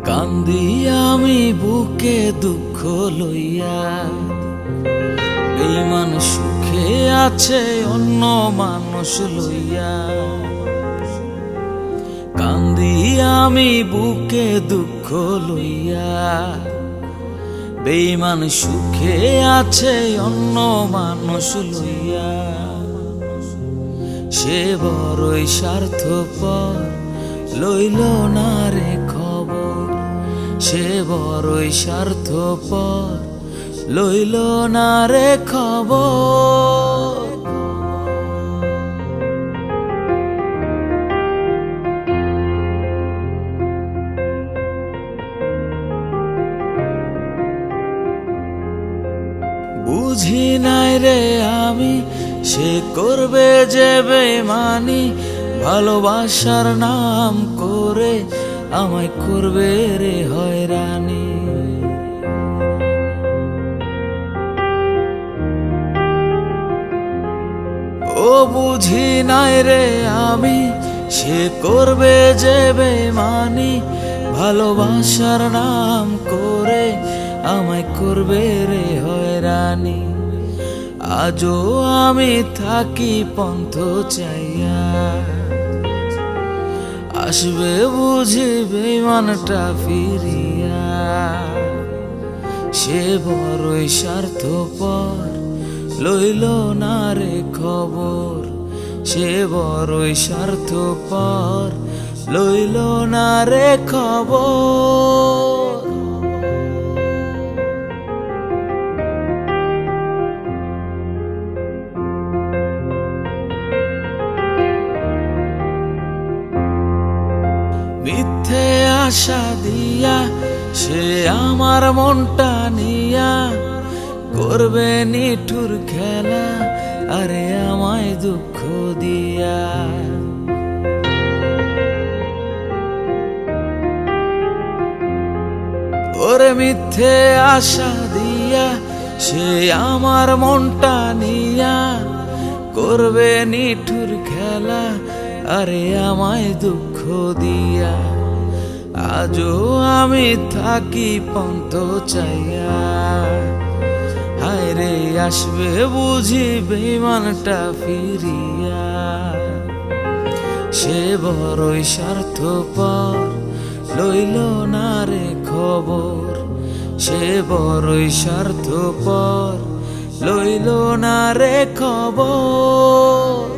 কান্দি আমি বুকে দুঃখ লইয়া, বেঈমান সুখে আছে অন্য মানুষ লইয়া। কান্দি আমি বুকে দুঃখ লইয়া, বেঈমান সুখে আছে অন্য মানুষ লইয়া। সে বড়ই স্বার্থপর, লইল না রে খবর। সে বড়ই স্বার্থপর, লইল না রে খবর। বুঝি নাই রে আমি, সে করবে যে বেঈমানি। ভালোবাসার নাম করে আমায় করবে রে হয়রানি। ও বুঝি নাই রে আমি, সে করবে যে বেঈমানি। ভালোবাসার নাম করে আমায় করবে রে হয়রানি। আজও আমি থাকি পন্থ চাইয়া, আসবে বুঝি বেঈমানটা ফিরিয়া। সে বড়ই স্বার্থপর, লইল না রে খবর। সে বড়ই স্বার্থপর, লইল না রে খবর। মিথ্যে আশা দিয়া সে আমার মনটা নিয়া, করবে নিঠুর খেলা আরে আমায় দুঃখ দিয়া। ওরে মিথ্যে আশা দিয়া সে আমার মনটা নিয়া, করবে নিঠুর খেলা আরে আমায় দুঃখ দিয়া। আজও আমি থাকি পন্থ চাইয়া, হায় রে আসবে বুঝি বেঈমানটা ফিরিয়া। সে বড়ই স্বার্থপর, লইল না রে খবর। সে বড়ই স্বার্থপর, লইল না রে খবর।